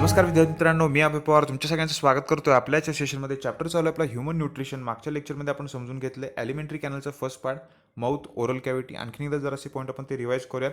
नमस्कार विद्यार्थी मित्रांनो, मी अभय पवार तुमच्या सगळ्यांचं स्वागत करतोय आपल्याच सेशनमध्ये. चॅप्टर चालू आहे आपला ह्युमन न्यूट्रिशन. मागच्या लेक्चरमध्ये आपण समजून घेतलं एलिमेंटरी कॅनलचा first part, mouth, oral cavity. आणखी एकदा जरासे पॉईंट आपण ते रिवाईज करूया.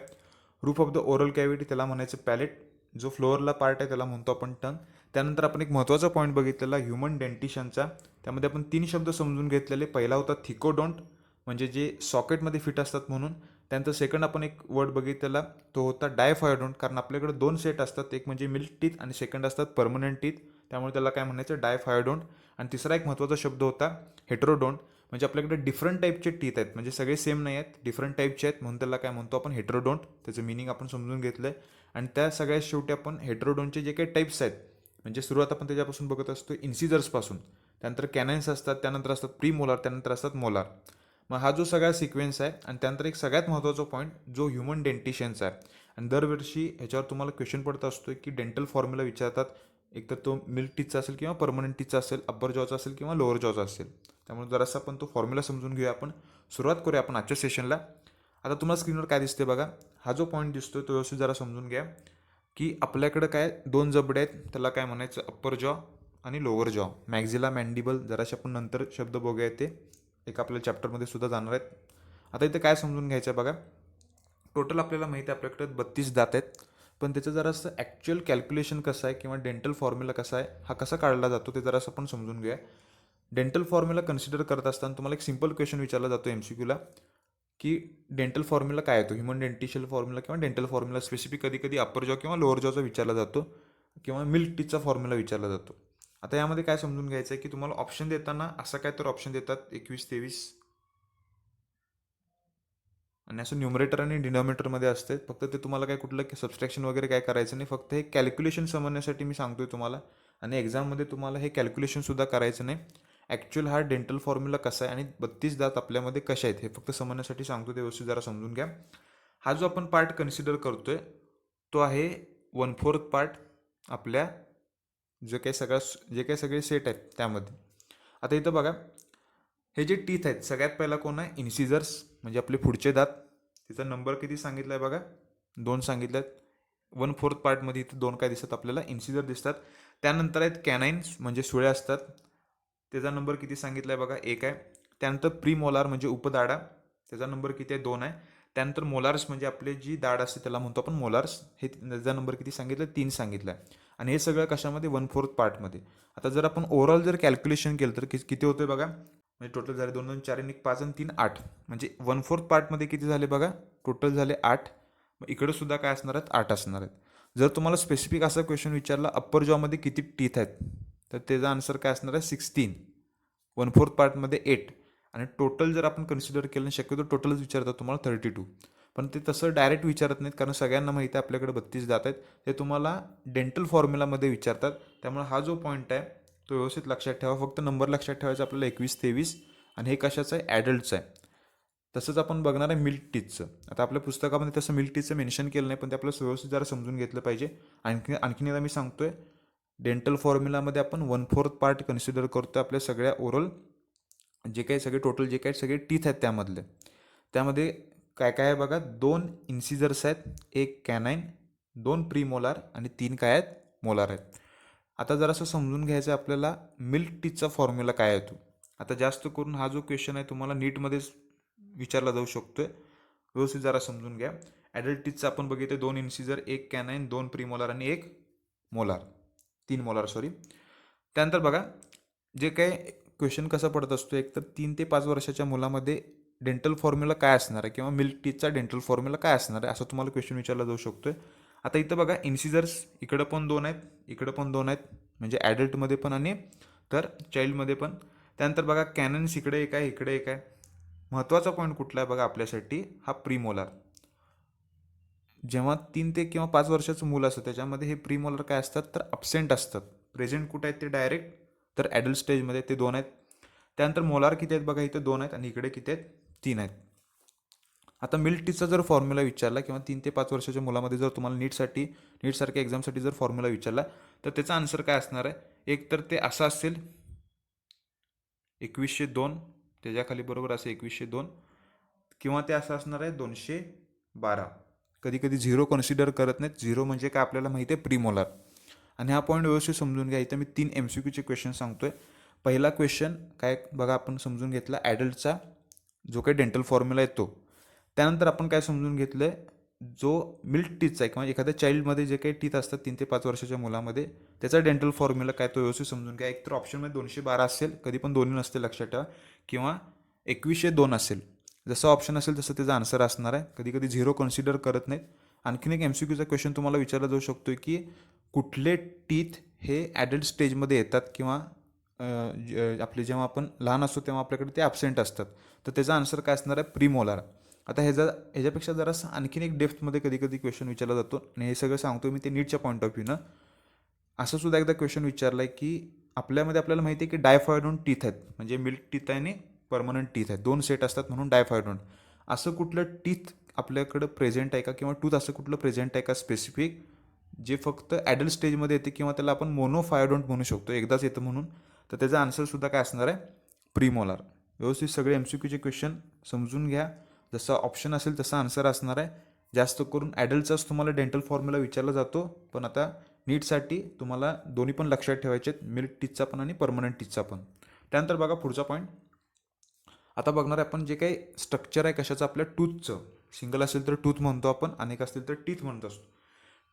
Roof of the oral cavity त्याला म्हणायचं पॅलेट, जो फ्लोअरला पार्ट आहे त्याला म्हणतो आपण टंग. त्यानंतर आपण एक महत्त्वाचा पॉईंट बघितलेला ह्युमन डेंटिशनचा. त्यामध्ये आपण 3 शब्द समजून घेतलेले. पहिला होता थिकोडोंट, म्हणजे जे सॉकेटमध्ये फिट असतात म्हणून. त्यानंतर सेकंड आपण एक वर्ड बघितलेला, तो होता डायफायोडोंट, कारण आपल्याकडे 2 सेट असतात, एक म्हणजे मिल्क टीथ आणि सेकंड असतात परमनंट टीथ, त्यामुळे त्याला काय म्हणायचं डायफायोडोंट. आणि तिसरा एक महत्त्वाचा शब्द होता हेटेरोडोंट, म्हणजे आपल्याकडे डिफरंट टाईपचे टीथ आहेत, म्हणजे सगळे सेम नाही आहेत, डिफरंट टाईपचे आहेत, म्हणून त्याला काय म्हणतो आपण हेटेरोडोंट. त्याचं मिनिंग आपण समजून घेतलं आहे. आणि त्या सगळ्यात शेवटी आपण हेटेरोडोंटचे जे काही टाईप्स आहेत, म्हणजे सुरुवात आपण त्याच्यापासून बघत असतो इन्सिजर्सपासून, त्यानंतर कॅनाइन्स असतात, त्यानंतर असतात प्री मोलार, त्यानंतर असतात मोलार. मग हा जो सगळा सिक्वेन्स आहे, आणि त्यानंतर एक सगळ्यात महत्त्वाचा पॉईंट जो ह्युमन डेंटिशनचा आहे. आणि दरवर्षी ह्याच्यावर तुम्हाला क्वेश्चन पडत असतो की डेंटल फॉर्म्युला विचारतात, एकतर तो मिल्क टीथचा असेल किंवा परमनंट टीथचा असेल, अप्पर जॉचा असेल किंवा लोअर जॉचा असेल. त्यामुळे जरासा आपण तो फॉर्म्युला समजून घेऊया. आपण सुरुवात करूया आपण आजच्या सेशनला. आता तुम्हाला स्क्रीनवर काय दिसते बघा, हा जो पॉईंट दिसतोय तो व्यवस्थित जरा समजून घ्या की आपल्याकडे काय 2 जबडे आहेत, त्याला काय म्हणायचं अप्पर जॉ आणि लोअर जॉ. मॅक्झिला मॅन्डिबल जरासे आपण नंतर शब्द बघूया, ते एक आपल्या चॅप्टरमध्ये सुद्धा जाणार आहेत. आता इथे काय समजून घ्यायचं आहे बघा, टोटल आपल्याला माहिती आहे आपल्याकडे 32 दात आहेत, पण त्याचं जरासं ॲक्च्युअल कॅल्क्युलेशन कसं आहे किंवा डेंटल फॉर्म्युला कसा आहे, हा कसा काढला जातो ते जरासं आपण समजून घ्या. डेंटल फॉर्म्युला कन्सिडर करत असताना तुम्हाला एक सिंपल क्वेश्चन विचारला जातो MCQला, की डेंटल फॉर्म्युला काय येतो, ह्युमन डेंटिशियल फॉर्म्युला किंवा डेंटल फॉर्म्युला. स्पेसिफिक कधी कधी अप्पर जॉ किंवा लोअर जॉचा विचारला जातो, किंवा मिल्क टीथचा फॉर्म्युला विचारला जातो. आता यामध्ये काय समजून घ्यायचं आहे की तुम्हाला ऑप्शन देताना असं काय तर ऑप्शन देतात 21, 23, आणि असं न्यूमरेटर आणि डिनॉमिनेटरमध्ये असते. फक्त ते तुम्हाला काय कुठलं सबस्ट्रॅक्शन वगैरे काय करायचं नाही, फक्त हे कॅल्क्युलेशन समजण्यासाठी मी सांगतोय तुम्हाला. आणि एक्झाममध्ये तुम्हाला हे कॅल्क्युलेशनसुद्धा करायचं नाही. ॲक्च्युअल हा डेंटल फॉर्म्युला कसा आहे आणि 32 दात आपल्यामध्ये कशा आहेत हे फक्त समजण्यासाठी सांगतो, ते व्यवस्थित जरा समजून घ्या. हा जो आपण पार्ट कन्सिडर करतोय तो आहे 1/4 पार्ट आपल्या जे काही सगळे सेट आहेत त्यामध्ये. आता इथं बघा, हे जे टीथ आहेत सगळ्यात पहिला कोण आहे, इन्सिजर्स, म्हणजे आपले पुढचे दात. तिचा नंबर किती सांगितला आहे बघा, 2 सांगितले आहेत. 1/4 पार्टमध्ये इथं 2 काय दिसतात आपल्याला, इन्सिजर दिसतात. त्यानंतर आहेत कॅनाइन्स, म्हणजे सुळे असतात, त्याचा नंबर किती सांगितला आहे बघा, 1 आहे. त्यानंतर प्री मोलार म्हणजे उपदाडा, त्याचा नंबर किती आहे, 2 आहे. त्यानंतर मोलार्स म्हणजे आपले जी दाढ असते त्याला म्हणतो आपण मोलार्स, हे त्याचा नंबर किती सांगितलं, 3 सांगितला आहे. आणि हे सगळं कशामध्ये, 1/4 पार्टमध्ये. आता जर आपण ओव्हरऑल जर कॅल्क्युलेशन केलं तर किती होते बघा, म्हणजे टोटल झाले 2 2 4 1 5 आणि 3 8, म्हणजे 1/4 पार्टमध्ये किती झाले बघा, टोटल झाले 8. मग इकडे सुद्धा काय असणार आहेत, 8 असणार आहेत. जर तुम्हाला स्पेसिफिक असा क्वेश्चन विचारला अप्पर जॉमध्ये किती टीथ आहेत, तर त्याचा आन्सर काय असणार आहे, 16. 1/4 पार्टमध्ये 8, आणि टोटल जर आपण कन्सिडर केलं, शक्यतो टोटलच विचारतात तुम्हाला 32. पण ते तसं डायरेक्ट विचारत नाहीत, कारण सगळ्यांना माहिती आहे आपल्याकडे 32 दात आहेत. ते तुम्हाला डेंटल फॉर्म्युलामध्ये विचारतात. त्यामुळे हा जो पॉईंट आहे तो व्यवस्थित लक्षात ठेवा. फक्त नंबर लक्षात ठेवायचा आपल्याला 21, 23, आणि हे कशाचं आहे, ॲडल्टचं आहे. तसंच आपण बघणार आहे मिल्क टीथचं. आता आपल्या पुस्तकामध्ये तसं मिल्क टीथचं मेन्शन केलं नाही, पण ते आपल्याला व्यवस्थित जरा समजून घेतलं पाहिजे. आणखीन एकदा मी सांगतोय, डेंटल फॉर्म्युलामध्ये आपण 1/4 पार्ट कन्सिडर करतो आपल्या सगळ्या ओरल, जे काही सगळे टोटल जे काही सगळे टीथ आहेत त्यामधले. त्यामध्ये काय काय आहे बघा, 2 इन्सिजर्स आहेत, 1 कॅनाइन, 2 प्री मोलार आणि 3 काय आहेत, मोलार आहेत. आता जरासं समजून घ्यायचं आहे आपल्याला, मिल्क टीथचा फॉर्म्युला काय आहे तो. आता जास्त करून हा जो क्वेश्चन आहे तुम्हाला नीटमध्येच विचारला जाऊ शकतोय, व्यवस्थित जरा समजून घ्या. ॲडल्ट टीथचं आपण बघितलं 2 इन्सिजर, 1 कॅनाइन, 2 प्री मोलार आणि 1 मोलार, 3 मोलार सॉरी. त्यानंतर बघा, जे काही क्वेश्चन कसा पडत असतो, एक तर 3 ते 5 वर्षाच्या मुलामध्ये डेंटल फॉर्म्युला काय असणार आहे किंवा मिल्क टीथचा डेंटल फॉर्म्युला काय असणार आहे, असं तुम्हाला क्वेश्चन विचारला जाऊ शकतोय. आता इथं बघा, इन्सिजर्स इकडं पण 2 आहेत, इकडं पण 2 आहेत, म्हणजे ॲडल्टमध्ये पण आणि तर चाइल्डमध्ये पण. त्यानंतर बघा, कॅनन्स इकडे एक आहे, इकडे एक आहे. महत्त्वाचा पॉईंट कुठला आहे बघा आपल्यासाठी, हा प्रीमोलार. जेव्हा 3 ते किंवा 5 वर्षाचं मुलं असतं त्याच्यामध्ये हे प्रीमोलर काय असतात तर अब्सेंट असतात. प्रेझेंट कुठे आहेत ते डायरेक्ट, तर ॲडल्ट स्टेजमध्ये ते 2 आहेत. त्यानंतर मोलार किती आहेत बघा, इथं 2 आहेत आणि इकडे किती आहेत, 3 आहेत. आता मिल्क टीचा जर फॉर्म्युला विचारला किंवा 3 ते 5 वर्षाच्या मुलामध्ये जर तुम्हाला नीटसारख्या एक्झामसाठी जर फॉर्म्युला विचारला, तर त्याचा आन्सर काय असणार आहे, एक तर ते असं असेल 2102, त्याच्याखाली बरोबर असं 2102, किंवा ते असं असणार आहे 212. कधी कधी झिरो कन्सिडर करत नाहीत, झिरो म्हणजे काय आपल्याला माहिती आहे, प्रीमोलार. आणि हा पॉईंट व्यवस्थित समजून घ्या. इथं मी 3 MCQचे क्वेश्चन सांगतोय. पहिला क्वेश्चन काय बघा, आपण समजून घेतला ॲडल्टचा जो काही डेंटल फॉर्म्युला आहे तो. त्यानंतर आपण काय समजून घेतलं आहे, जो मिल्क टीथचा आहे किंवा एखाद्या चाइल्डमध्ये जे काही टीथ असतात 3 ते 5 वर्षाच्या मुलामध्ये, त्याचा डेंटल फॉर्म्युला काय तो व्यवस्थित समजून घ्या. एक तर ऑप्शनमध्ये 212 असेल, कधी पण दोन्ही नसते लक्षात ठेवा, किंवा 2102 असेल. जसं ऑप्शन असेल तसं त्याचा आन्सर असणार आहे. कधी कधी 0 कन्सिडर करत नाहीत. आणखीन एक MCQचा क्वेश्चन तुम्हाला विचारला जाऊ शकतो की कुठले टीथ हे ॲडल्ट स्टेजमध्ये येतात किंवा आपले जेव्हा आपण लहान असतो तेव्हा आपल्याकडे ते ॲबसेंट असतात. तर त्याचा आन्सर काय असणार आहे, प्रीमोलार. आता ह्याच्यापेक्षा जरासं आणखीन एक डेप्थमध्ये कधी कधी क्वेश्चन विचारला जातो, आणि हे सगळं सांगतो मी ते नीटच्या पॉईंट ऑफ व्ह्यूनं. असं सुद्धा एकदा क्वेश्चन विचारला आहे की आपल्यामध्ये आपल्याला माहिती आहे की डायफॉयडोन टीथ आहेत, म्हणजे मिल्क टीथ आहे आणि परमनंट टीथ आहेत, 2 सेट असतात म्हणून डायफॉयडोन. असं कुठलं टीथ आपल्याकडं प्रेझेंट आहे का, किंवा टूथ असं कुठलं प्रेझेंट आहे का स्पेसिफिक, जे फक्त ॲडल्ट स्टेजमध्ये येते किंवा त्याला आपण मोनोफायोडोंट म्हणू शकतो, एकदाच येतं म्हणून. तर त्याचा आन्सरसुद्धा काय असणार आहे, प्रीमोलार. व्यवस्थित सगळे MCQचे क्वेश्चन समजून घ्या. जसं ऑप्शन असेल तसा आन्सर असणार आहे. जास्त करून ॲडल्टचाच तुम्हाला डेंटल फॉर्म्युला विचारला जातो, पण आता नीटसाठी तुम्हाला दोन्ही पण लक्षात ठेवायचे आहेत, मिल्क टीथचा पण आणि परमनंट टीथचा पण. त्यानंतर बघा पुढचा पॉईंट. आता बघणार आहे आपण जे काही स्ट्रक्चर आहे कशाचं, आपल्या टूथचं. सिंगल असेल तर टूथ म्हणतो आपण, अनेक असतील तर टीथ म्हणत असतो.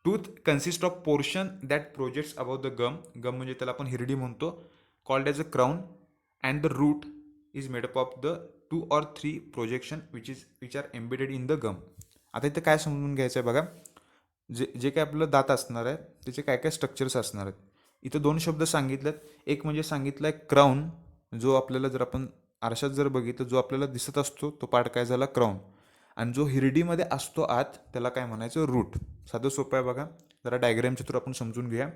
Tooth consist of portion that projects about the gum. Gum म्हणजे त्याला आपण हिरडी म्हणतो. Called as a crown. And the root is made up of the 2 or 3 projection which are embedded in the gum. आता इथं काय समजून घ्यायचं आहे बघा, जे जे काय आपलं दात असणार आहे त्याचे काय काय स्ट्रक्चर्स असणार आहेत. इथं 2 शब्द सांगितलेत. एक म्हणजे सांगितलं आहे क्राऊन, जो आपल्याला जर आपण आरशात जर बघितलं, जो आपल्याला दिसत असतो तो पार्ट काय झाला, क्राऊन. आणि जो हिरडीमध्ये असतो आत त्याला काय म्हणायचं, रूट. साधं सोपं आहे बघा, जरा डायग्रामच्या थ्रू आपण समजून घेऊया.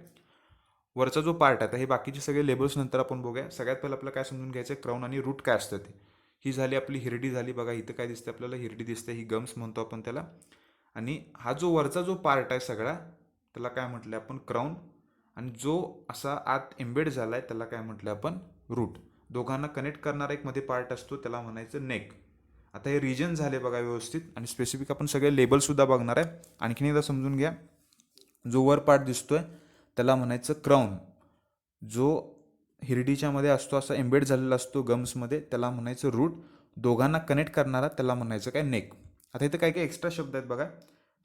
वरचा जो पार्ट आहे, हे बाकीचे सगळे लेबल्स नंतर आपण बघूया. सगळ्यात पहिलं आपल्याला काय समजून घ्यायचं आहे, क्राऊन आणि रूट काय असतं ते. ही झाली आपली हिरडी झाली बघा, इथं काय दिसतं आपल्याला, हिरडी दिसते, ही गम्स म्हणतो आपण त्याला. आणि हा जो वरचा जो पार्ट आहे सगळा, त्याला काय म्हटलं आपण, क्राऊन. आणि जो असा आत एम्बेड झाला आहे त्याला काय म्हटलं आपण, रूट. दोघांना कनेक्ट करणारा एक मध्ये पार्ट असतो त्याला म्हणायचं नेक. आता हे रिजन झाले बघा व्यवस्थित, आणि स्पेसिफिक आपण सगळे लेबलसुद्धा बघणार आहे. आणखीन एकदा समजून घ्या. जो वर पार्ट दिसतोय त्याला म्हणायचं क्राऊन. जो हिरडीच्या मध्ये असतो, असा एम्बेड झालेला असतो गम्समध्ये, त्याला म्हणायचं रूट. दोघांना कनेक्ट करणारा त्याला म्हणायचं काय, नेक. आता इथं काय काय एक्स्ट्रा शब्द आहेत बघा,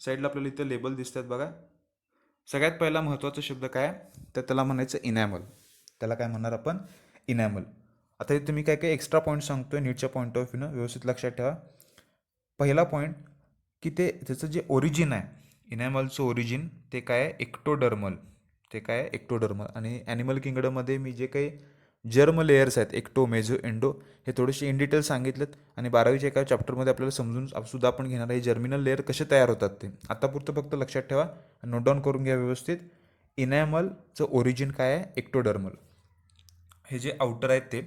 साईडला आपल्याला इथं लेबल दिसत आहेत बघा. सगळ्यात पहिला महत्त्वाचा शब्द काय आहे, तर त्याला म्हणायचं इनॅमल. त्याला काय म्हणणार आपण, इनॅमल. आता इथे मी काय काय एक्स्ट्रा पॉईंट सांगतोय नीटच्या पॉईंट ऑफ व्ह्यूनं, व्यवस्थित लक्षात ठेवा. पहिला पॉईंट की त्याचं जे ओरिजिन आहे, इनॅमलचं ओरिजिन, ते काय आहे, एक्टोडर्मल. ते काय आहे, एक्टोडर्मल. आणि ॲनिमल किंगडममध्ये मी जे काही जर्म लेयर्स आहेत, एक्टो, मेझो, एंडो, हे थोडेसे इन डिटेल सांगितलेत. आणि 12वीच्या एका चॅप्टरमध्ये आपल्याला समजून सुद्धा आपण घेणार आहे जर्मिनल लेअर कसे तयार होतात ते. आतापुरतं फक्त लक्षात ठेवा, नोट डाऊन करून घ्या व्यवस्थित. इनॅमलचं ओरिजिन काय आहे, एक्टोडर्मल. हे जे आउटर आहेत ते.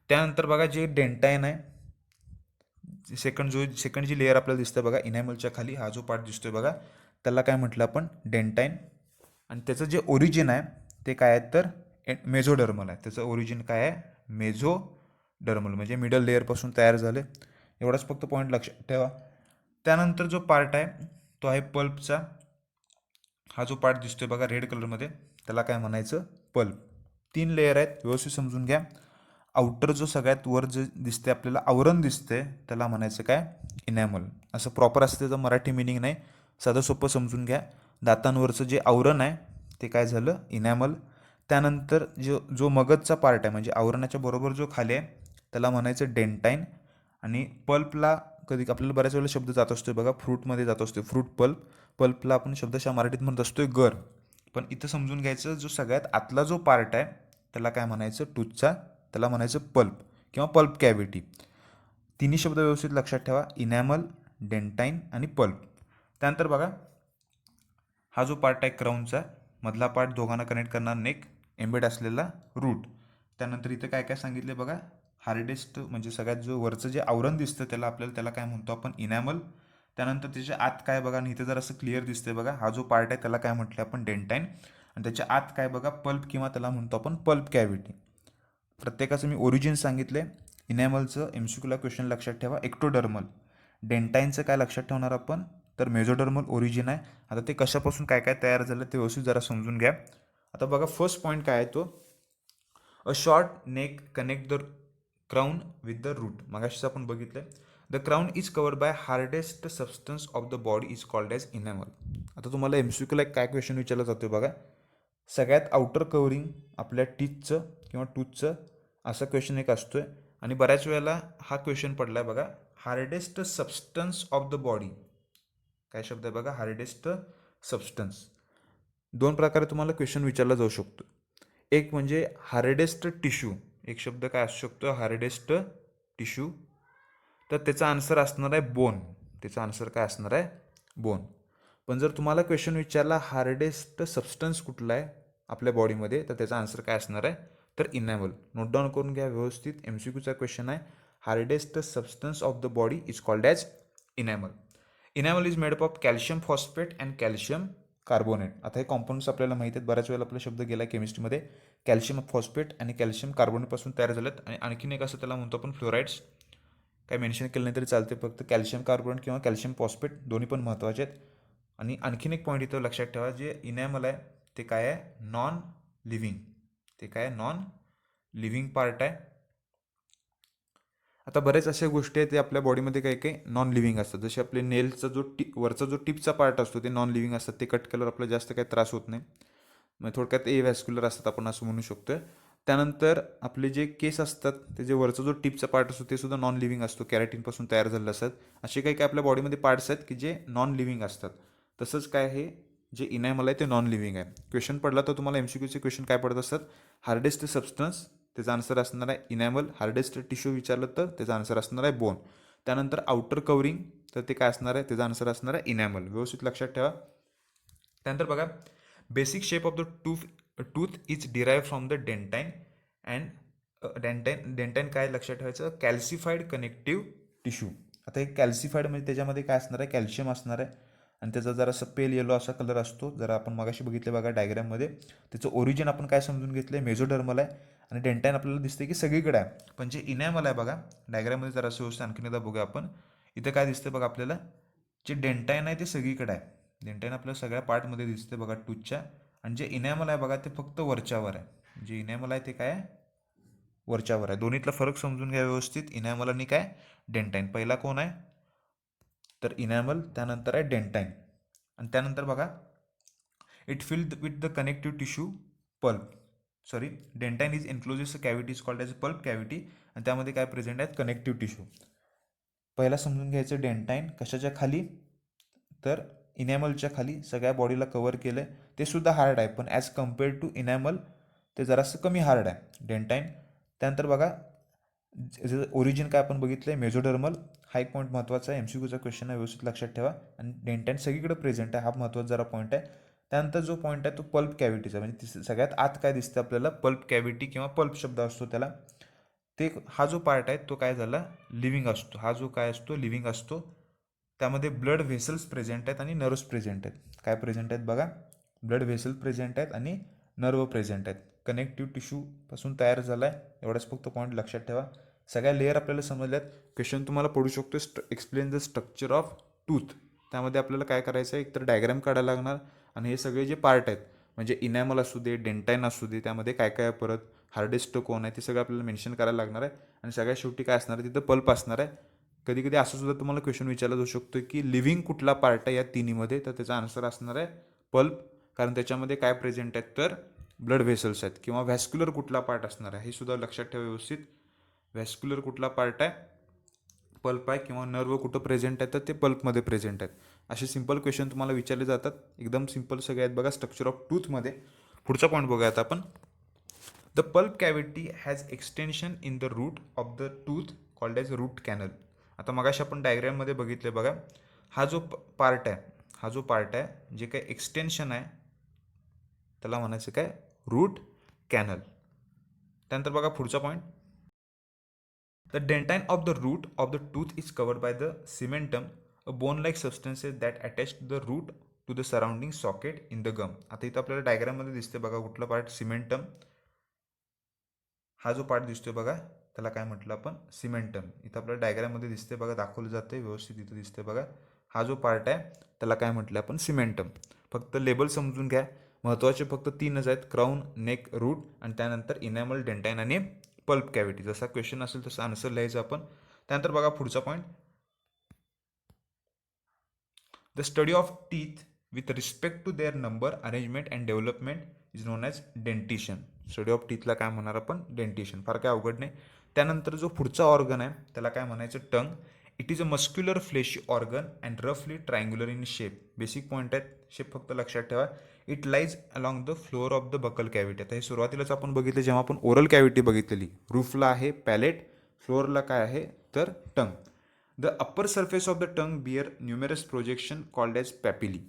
त्यानंतर बघा जे डेंटाईन आहे, सेकंड जी लेअर आपल्याला दिसतं बघा इनॅमलच्या खाली, हा जो पार्ट दिसतोय बघा, त्याला काय म्हटलं आपण, डेंटाईन. आणि त्याचं जे ओरिजिन आहे ते काय आहे, तर मेझोडर्मल आहे. त्याचं ओरिजिन काय आहे, मेझोडर्मल, म्हणजे मिडल लेअरपासून तयार झाले. एवढाच फक्त पॉईंट लक्षात ठेवा. त्यानंतर जो पार्ट आहे तो आहे पल्पचा. हा जो पार्ट दिसतोय बघा रेड कलरमध्ये, त्याला काय म्हणायचं, पल्प. 3 लेअर आहेत, व्यवस्थित समजून घ्या. आउटर जो सगळ्यात वर जे दिसते आपल्याला, आवरण दिसते, त्याला म्हणायचं काय, इनॅमल. असं प्रॉपर असं त्याचं मराठी मिनिंग नाही, साधं सोपं समजून घ्या. दातांवरचं जे आवरण आहे ते काय झालं, इनॅमल. त्यानंतर जो मगजचा पार्ट आहे, म्हणजे आवरणाच्या बरोबर जो खाली आहे, त्याला म्हणायचं डेंटाईन. आणि पल्पला कधी आपल्याला बऱ्याच वेळेला शब्द जात असतो बघा, फ्रूटमध्ये जात असतो, फ्रूट पल्प. पल्पला आपण शब्दशः मराठीत म्हणत असतोय गर. पण इथं समजून घ्यायचं, जो सगळ्यात आतला जो पार्ट आहे त्याला काय म्हणायचं, टूथचा, त्याला म्हणायचं पल्प किंवा पल्प कॅव्हिटी. तिन्ही शब्द व्यवस्थित लक्षात ठेवा, इनॅमल, डेंटाईन आणि पल्प. त्यानंतर बघा हा जो पार्ट आहे क्राऊनचा, मधला पार्ट दोघांना कनेक्ट करणार नेक, एम्बेड असलेला रूट. त्यानंतर इथं काय काय सांगितले बघा, हार्डेस्ट म्हणजे सगळ्यात जो वरचं जे आवरण दिसतं त्याला काय म्हणतो आपण, इनॅमल. त्यानंतर त्याच्या आत काय बघा, आणि इथं जर असं क्लिअर दिसतंय बघा, हा जो पार्ट आहे त्याला काय म्हटलं आपण, डेंटाईन. आणि त्याच्या आत काय बघा, पल्प, किंवा त्याला म्हणतो आपण पल्प कॅव्हिटी. प्रत्येकाचं मी ओरिजिन सांगितले. इनॅमलचं MCQला क्वेश्चन लक्षात ठेवा, एक्टोडर्मल. डेंटाईनचं काय लक्षात ठेवणार आपण, तर मेझोडर्मल ओरिजिन आहे. आता ते कशापासून काय काय तयार झालं ते व्यवस्थित जरा समजून घ्या. आता बघा फर्स्ट पॉईंट काय आहे तो, a short neck connect the crown with the root. मगाशीच आपण बघितलं, the crown is covered by hardest substance of the body is called as enamel. आता तुम्हाला MCQला एक काय क्वेश्चन विचारला जातो बघा, सगळ्यात आउटर कवरिंग आपल्या टीथचं किंवा टूथचं, असा क्वेश्चन एक असतोय. आणि बऱ्याच वेळेला हा क्वेश्चन पडला आहे बघा, hardest substance of the body. काय शब्द आहे बघा, हार्डेस्ट सबस्टन्स. दोन प्रकारे तुम्हाला क्वेश्चन विचारला जाऊ शकतो. एक म्हणजे हार्डेस्ट टिश्यू, एक शब्द काय असू शकतो, हार्डेस्ट टिश्यू. तर त्याचा आन्सर असणार आहे बोन. त्याचा आन्सर काय असणार आहे, बोन. पण जर तुम्हाला क्वेश्चन विचारला हार्डेस्ट सबस्टन्स कुठला आहे आपल्या बॉडीमध्ये, तर त्याचा आन्सर काय असणार आहे, तर इनॅमल. नोट डाऊन करून घ्या व्यवस्थित, MCQचा क्वेश्चन आहे. Hardest substance of the body is called as enamel. Enamel is made up of calcium phosphate and calcium carbonate. आता हे कॉम्पाऊंड्स आपल्याला माहिती आहेत, बऱ्याच वेळेला आपला शब्द गेला केमिस्ट्रीमध्ये. कॅल्शियम फॉस्फेट आणि कॅल्शियम कार्बोनेटपासून तयार झालेत. आणि आणखीन एक असं त्याला म्हणतो आपण फ्लोराइड्स. काय मेन्शन केलं नाही तरी चालते, फक्त कॅल्शियम कार्बोनेट किंवा कॅल्शियम फॉस्फेट दोन्ही पण महत्त्वाचे आहेत. आणि आणखीन एक पॉईंट इथं लक्षात ठेवा, जे इनॅमल आहे ते काय आहे, नॉन लिव्हिंग. ते काय, नॉन लिव्हिंग पार्ट आहे. आता बरेच अशा गोष्टी आहेत ते आपल्या बॉडीमध्ये काही काही नॉन लिव्हिंग असतात. जसे आपले नेलचा जो वरचा जो टिपचा पार्ट असतो ते नॉन लिव्हिंग असतात. ते कट केल्यावर आपल्याला जास्त काही त्रास होत नाही. मग थोडक्यात व्हॅस्क्युलर असतात, आपण असं म्हणू शकतो. त्यानंतर आपले जे केस असतात, ते जे वरचा जो टिपचा पार्ट असतो ते सुद्धा नॉन लिव्हिंग असतो, कॅरेटिनपासून तयार झालेले असतात. असे काही काही आपल्या बॉडीमध्ये पार्ट्स आहेत की जे नॉन लिव्हिंग असतात. तसंच काय, हे जे इनॅमल आहे ते नॉन लिव्हिंग आहे. क्वेश्चन पडला तर तुम्हाला MCQचे क्वेश्चन काय पडत असतात, हार्डेस्ट सबस्टन्स, त्याचा आन्सर असणार आहे इनॅमल. हार्डेस्ट टिश्यू विचारलं तर त्याचा आन्सर असणार आहे बोन. त्यानंतर आउटर कवरिंग, तर ते काय असणार आहे, त्याचा आन्सर असणार आहे इनॅमल. व्यवस्थित लक्षात ठेवा. त्यानंतर बघा, basic shape of the tooth is derive from the dentine and dentine काय लक्षात ठेवायचं, कॅल्सिफाईड कनेक्टिव्ह टिश्यू. आता हे कॅल्सिफाईड म्हणजे त्याच्यामध्ये काय असणार आहे, कॅल्शियम असणार आहे. आणि त्याचा जरासा पेल येलो असा कलर असतो. जरा आपण मगाशी बघितले बघा डायग्राममध्ये, त्याचं ओरिजिन आपण काय समजून घेतलं, मेझोडर्मल आहे. आणि डेंटाईन आपल्याला दिसते की सगळीकडे आहे. पण जे इनॅमल आहे बघा, डायग्राममध्ये जरासं व्यवस्थित आणखीन एकदा बघूया आपण. इथं काय दिसतं बघा आपल्याला, जे डेंटाईन आहे ते सगळीकडे आहे. डेंटाईन आपल्याला सगळ्या पार्टमध्ये दिसते बघा टूथच्या. आणि जे इनॅमल आहे बघा ते फक्त वरच्यावर आहे. जे इनॅमल आहे ते काय आहे, वरच्यावर आहे. दोन्हीतला फरक समजून घ्या व्यवस्थित, इनॅमल आणि काय, डेंटाईन. पहिला कोण आहे, तर इनॅमल, त्यानंतर आहे डेंटाईन. आणि त्यानंतर बघा, it filled with the connective tissue pulp. Sorry, dentine is encloses cavity is called as pulp cavity. आणि त्यामध्ये काय प्रेझेंट आहेत, कनेक्टिव्ह टिश्यू. पहिला समजून घ्यायचं, डेंटाईन कशाच्या खाली, तर इनॅमलच्या खाली सगळ्या बॉडीला कव्हर केलं आहे. ते सुद्धा हार्ड आहे, पण ॲज कम्पेअर टू इनॅमल ते जरासं कमी हार्ड आहे डेंटाईन. त्यानंतर बघा, ओरिजिन काय आपण बघितलं आहे, मेझोडर्मल. हा एक पॉईंट महत्त्वाचा आहे, MCQचा क्वेश्चन आहे, व्यवस्थित लक्षात ठेवा. आणि डेंटाईन सगळीकडे प्रेझेंट आहे, हा महत्त्वाचा जरा पॉईंट आहे. त्यानंतर जो पॉईंट आहे तो पल्प कॅव्हिटीचा, म्हणजे सगळ्यात आत काय दिसतं आपल्याला, पल्प कॅव्हिटी किंवा पल्प शब्द असतो त्याला. ते हा जो पार्ट आहे तो काय झाला, लिव्हिंग असतो. हा जो काय असतो, लिव्हिंग असतो. त्यामध्ये ब्लड व्हेसल्स प्रेझेंट आहेत आणि नर्व्स प्रेझेंट आहेत. काय प्रेझेंट आहेत बघा, ब्लड व्हेसल प्रेझेंट आहेत आणि नर्व प्रेझेंट आहेत. कनेक्टिव्ह टिश्यूपासून तयार झाला आहे, एवढाच फक्त पॉईंट लक्षात ठेवा. सगळ्या लेअर आपल्याला समजल्यात. क्वेश्चन तुम्हाला पडू शकतो, explain the structure of tooth. त्यामध्ये आपल्याला काय करायचं आहे, एकतर डायग्राम काढायला लागणार. आणि हे सगळे जे पार्ट आहेत, म्हणजे इनॅमल असू दे, डेंटाईन असू दे, त्यामध्ये काय काय परत हार्डेस्ट कोण आहे ते सगळं आपल्याला मेन्शन करायला लागणार आहे. आणि सगळ्यात शेवटी काय असणार आहे, तिथं पल्प असणार आहे. कधी कधी असं सुद्धा तुम्हाला क्वेश्चन विचारला जाऊ शकतो की लिव्हिंग कुठला पार्ट आहे या तिन्हीमध्ये, तर त्याचा आन्सर असणार आहे पल्प. कारण त्याच्यामध्ये काय प्रेझेंट आहेत, तर ब्लड व्हेसल्स आहेत. किंवा व्हॅस्क्युलर कुठला पार्ट असणार आहे हे सुद्धा लक्षात ठेवा व्यवस्थित. व्हॅस्क्युलर कुठला पार्ट आहे, पल्प आहे. किंवा नर्व कुठं प्रेझेंट आहे, तर ते पल्पमध्ये प्रेझेंट आहेत. असे सिंपल क्वेश्चन तुम्हाला विचारले जातात, एकदम सिंपल सगळे आहेत बघा स्ट्रक्चर ऑफ टूथमध्ये. पुढचा पॉईंट बघूया आता आपण. The pulp cavity has extension in the root of the tooth called as root canal. आता मगाशी आपण डायग्राममध्ये बघितले बघा, हा जो पार्ट आहे, हा जो पार्ट आहे जे काही एक्सटेन्शन आहे त्याला म्हणायचं काय, रूट कॅनल. त्यानंतर बघा पुढचा point, the dentine of the root of the tooth is covered by the cementum, a bone like substances that attach the root to the surrounding socket in the gum. आता इथं आपल्याला डायग्राममध्ये दिसते बघा कुठला पार्ट, सिमेंटम. हा जो part दिसतोय बघा त्याला काय म्हटलं आपण, सिमेंटम. इथं आपल्याला डायग्राममध्ये दिसते बघा, दाखवलं जाते व्यवस्थित, इथं दिसते बघा. हा जो पार्ट आहे त्याला काय म्हटलं आपण, सिमेंटम. फक्त लेबल समजून घ्या. महत्त्वाचे फक्त तीनच आहेत, क्राऊन, नेक, रूट आणि त्यानंतर इनॅमल, डेंटाईन आणि पल्प कॅव्हिटी. जसा क्वेश्चन असेल तसं आन्सर लिहायचं आपण. त्यानंतर बघा पुढचा point, the study of teeth with respect to their number, arrangement and development is known as dentition. Study of टीथला काय म्हणणार आपण, डेंटिशन. फार काय अवघड नाही. त्यानंतर जो पुढचा ऑर्गन आहे त्याला काय म्हणायचं, tongue. It is a muscular fleshy organ and रफली triangular in shape. Basic point आहेत, शेप फक्त लक्षात ठेवा. It lies along the floor of the buccal cavity. आता हे सुरुवातीलाच आपण बघितलं जेव्हा आपण ओरल कॅव्हिटी बघितलेली. रूफला आहे पॅलेट, फ्लोअरला काय आहे तर tongue. The upper surface of the tongue bear numerous projection called as papillae.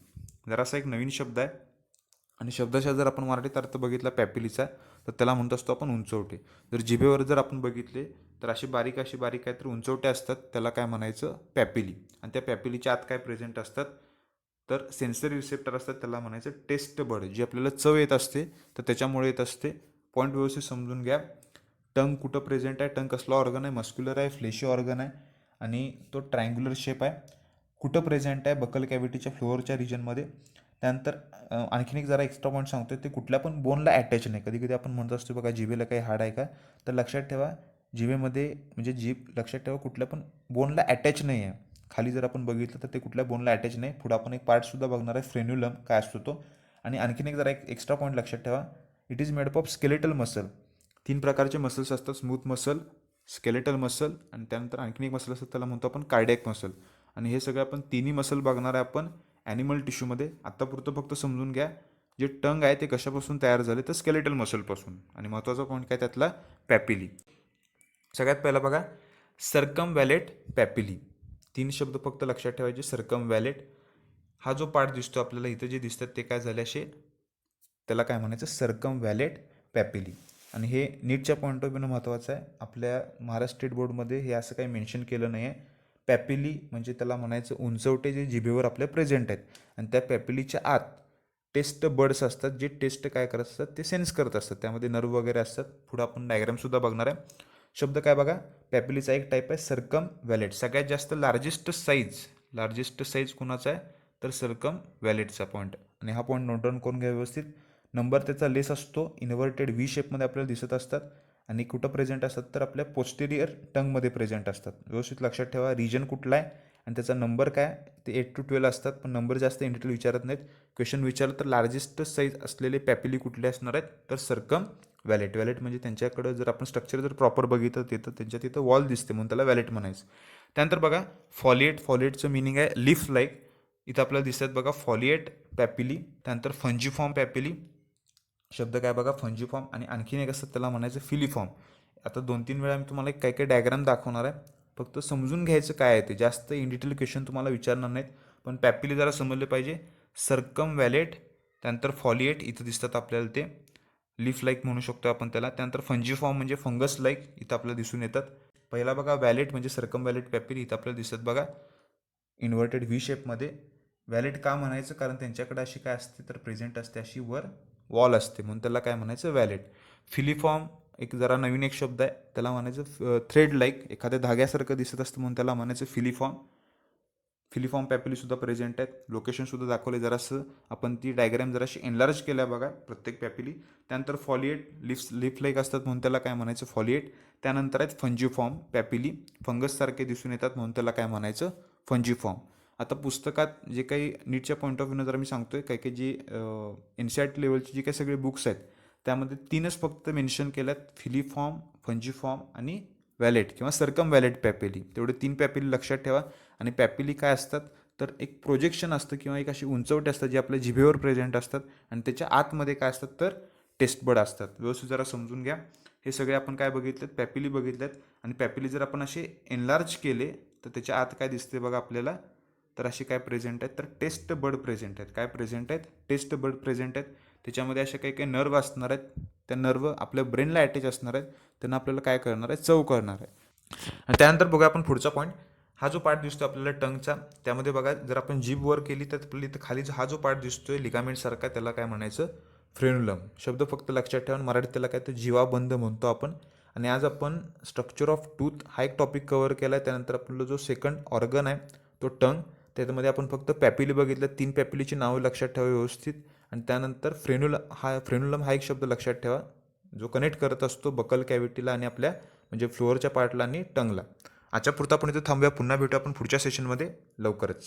जरासा एक नवीन शब्द आहे आणि शब्दशः जर आपण मराठीत अर्थ बघितला पॅपिलीचा तर त्याला म्हणत असतो आपण उंचवटे. जर जिभेवर जर आपण बघितले तर अशी बारीक काहीतरी उंचवटे असतात, त्याला काय म्हणायचं, पॅपिली. आणि त्या पॅपिलीच्या आत काय प्रेझेंट असतात तर सेन्सरी रिसेप्टर असतात, त्याला म्हणायचं टेस्ट बड. जी आपल्याला चव येत असते तर त्याच्यामुळे येत असते. पॉईंट व्यवस्थित समजून घ्या. टंग कुठं प्रेझेंट आहे, टंग कसला ऑर्गन आहे, मस्क्युलर आहे, फ्लेशी ऑर्गन आहे आणि तो ट्रायंग्युलर शेप आहे. कुठं प्रेझेंट आहे, बकल कॅव्हिटीच्या फ्लोअरच्या रिजनमध्ये. त्यानंतर आणखीन एक जरा एक्स्ट्रा पॉईंट सांगतो, ते कुठल्या पण बोनला अटॅच नाही. कधी कधी आपण म्हणत असतो बघा जिभेला काही हाड आहे का, तर लक्षात ठेवा जिभेमध्ये म्हणजे जीभ लक्षात ठेवा कुठल्या पण बोनला अटॅच नाही आहे. खाली जर आपण बघितलं तर ते कुठल्या बोनला अटॅच नाही. पुढे आपण एक पार्टसुद्धा बघणार आहे, फ्रेन्युलम काय असतो तो. आणि आणखीन एक जरा एक एक्स्ट्रा पॉईंट लक्षात ठेवा, it is made up of skeletal muscle. 3 प्रकारचे मसल्स असतात, स्मूथ मसल, स्केलेटल मसल आणि त्यानंतर आणखीन एक मसल असतात त्याला म्हणतो आपण कार्डियक मसल. आणि हे सगळे आपण तिन्ही मसल बघणार आहे आपण ॲनिमल टिश्यूमध्ये. आत्तापुरतं फक्त समजून घ्या, जे टंग आहे ते कशापासून तयार झाले तर स्केलेटल मसलपासून. आणि महत्त्वाचा पॉईंट काय त्यातला, पॅपिली. सगळ्यात पहिला बघा सर्कमव्हॅलेट पॅपिली. 3 शब्द फक्त लक्षात ठेवायचे. सर्कमव्हॅलेट हा जो पार्ट दिसतो आपल्याला इथं जे दिसतात ते काय झाले असे, त्याला काय म्हणायचं, सर्कमव्हॅलेट पॅपिली. आणि हे नीटच्या पॉईंट ऑफ व्ह्यूनं महत्त्वाचं आहे. आपल्या महाराष्ट्र स्टेट बोर्डमध्ये हे असं काही मेन्शन केलं नाही आहे. पॅपिली म्हणजे त्याला म्हणायचं उंचवटे जे जिभेवर आपल्या प्रेझेंट आहेत. आणि त्या पॅपिलीच्या आत टेस्ट बर्ड्स असतात, जे टेस्ट काय करत असतात ते सेन्स करत असतात. त्यामध्ये नर्व वगैरे असतात. पुढं आपण डायग्रामसुद्धा बघणार आहे. शब्द काय बघा, पॅपिलीचा एक टाईप आहे सर्कमव्हॅलेट. सगळ्यात जास्त लार्जेस्ट साईज कुणाचा आहे तर सर्कमव्हॅलेटचा पॉईंट. आणि हा पॉईंट नोट डाऊन करून घ्या व्यवस्थित. नंबर त्याचा लेस असतो, इन्व्हर्टेड व्ही शेपमध्ये आपल्याला दिसत असतात. आणि कुठं प्रेझेंट असतात तर आपल्या पोस्टेरियर टंगमध्ये प्रेझेंट असतात. व्यवस्थित लक्षात ठेवा रिजन कुठला आहे आणि त्याचा नंबर काय, ते 8 to 12 असतात. पण नंबर जास्त इन डिटेल विचारत नाहीत. क्वेश्चन विचारलं तर लार्जेस्ट साईज असलेले पॅपिली कुठले असणार आहेत तर सर्कमव्हॅलेट. व्हॅलेट म्हणजे त्यांच्याकडं जर आपण स्ट्रक्चर जर प्रॉपर बघितलं तर त्यांच्या तिथं वॉल दिसते म्हणून त्याला व्हॅलेट म्हणायचं. त्यानंतर बघा फॉलिएटचं मिनिंग आहे लीफ लाईक. इथं आपल्याला दिसतात बघा फॉलिएट पॅपिली. त्यानंतर फंजिफॉर्म पॅपिली. शब्द काय बघा फंजिफॉर्म. आणि आणखीन एक असतं त्याला म्हणायचं फिलिफॉर्म. आता 2-3 वेळा मी तुम्हाला काही काही डायग्राम दाखवणार आहे, फक्त समजून घ्यायचं काय आहे ते. जास्त इन डिटेल क्वेश्चन तुम्हाला विचारणार नाहीत, पण पॅपिली जरा समजले पाहिजे. सर्कमव्हॅलेट, त्यानंतर फॉलिएट इथं दिसतात आपल्याला, ते लीफ लाईक म्हणू शकतो आपण त्याला. त्यानंतर फंजिफॉर्म म्हणजे फंगस लाईक इथं आपल्याला दिसून येतात. पहिला बघा व्हॅलेट म्हणजे सर्कमव्हॅलेट पॅपिली इथं आपल्याला दिसतात बघा इन्व्हर्टेड व्ही शेपमध्ये. व्हॅलेट का म्हणायचं, कारण त्यांच्याकडे अशी काय असते तर प्रेझेंट असते अशी वर वॉल असते म्हणून त्याला काय म्हणायचं व्हॅलेट. फिलिफॉर्म एक जरा नवीन एक शब्द आहे, त्याला म्हणायचं थ्रेड लाईक, एखाद्या धाग्यासारखं दिसत असतं म्हणून त्याला म्हणायचं फिलिफॉर्म. फिलिफॉर्म पॅपिलीसुद्धा प्रेझेंट आहेत. लोकेशनसुद्धा दाखवले जरासं आपण ती डायग्राम जराशी एनलार्ज केल्या बघा प्रत्येक पॅपिली. त्यानंतर फॉलिएट लिफ लाईक असतात म्हणून त्याला काय म्हणायचं फॉलिएट. त्यानंतर आहेत फंजिफॉर्म पॅपिली, फंगससारखे दिसून येतात म्हणून त्याला काय म्हणायचं फंजिफॉर्म. आता पुस्तकात जे काही नीटच्या पॉईंट ऑफ व्ह्यूनं जर मी सांगतोय काही काही जी NCERT लेवलची जी काही सगळे बुक्स आहेत त्यामध्ये 3च फक्त मेन्शन केल्यात, फिलिफॉर्म, फंजिफॉर्म आणि व्हॅलेट किंवा सर्कमव्हॅलेट पॅपिली. तेवढे 3 पॅपिली लक्षात ठेवा. आणि पॅपिली काय असतात तर एक प्रोजेक्शन असतं किंवा एक अशी उंचवटे असतात जे आपल्या जिभेवर प्रेझेंट असतात आणि त्याच्या आतमध्ये काय असतात तर टेस्टबड असतात. व्यवस्थित जरा समजून घ्या. हे सगळे आपण काय बघितलेत पॅपिली बघितल्यात. आणि पॅपिली जर आपण असे एनलार्ज केले तर त्याच्या आत काय दिसते बघा आपल्याला, तर असे काय प्रेझेंट आहेत तर टेस्ट बड प्रेझेंट आहेत. काय प्रेझेंट आहेत, टेस्ट बड प्रेझेंट आहेत. त्याच्यामध्ये असे काही काही नर्व असणार आहेत, त्या नर्व आपल्या ब्रेनला अटॅच असणार आहेत, त्यांना आपल्याला काय करणार आहे चव करणार आहे. आणि त्यानंतर बघा आपण पुढचा पॉईंट, हा जो पार्ट दिसतो आपल्याला टंगचा त्यामध्ये बघा जर आपण जीभ वर केली तर आपल्याला इथं खाली हा जो पार्ट दिसतोय लिगामेंटसारखा त्याला काय म्हणायचं फ्रेन्युलम. शब्द फक्त लक्षात ठेवा, मराठीत त्याला काय तर जीवाबंध म्हणतो आपण. आणि आज आपण स्ट्रक्चर ऑफ टूथ हा एक टॉपिक कव्हर केला आहे. त्यानंतर आपला जो सेकंड ऑर्गन आहे तो टंग, त्याच्यामध्ये आपण फक्त पॅपिली बघितलं. 3 पॅपिलीची नावं लक्षात ठेवा व्यवस्थित. आणि त्यानंतर फ्रेनुलम हा एक शब्द लक्षात ठेवा, जो कनेक्ट करत असतो बकल कॅव्हिटीला आणि आपल्या म्हणजे फ्लोअरच्या पार्टला आणि टंगला. आजच्या पुरता आपण इथे थांबूया. पुन्हा भेटू आपण पुढच्या सेशनमध्ये लवकरच.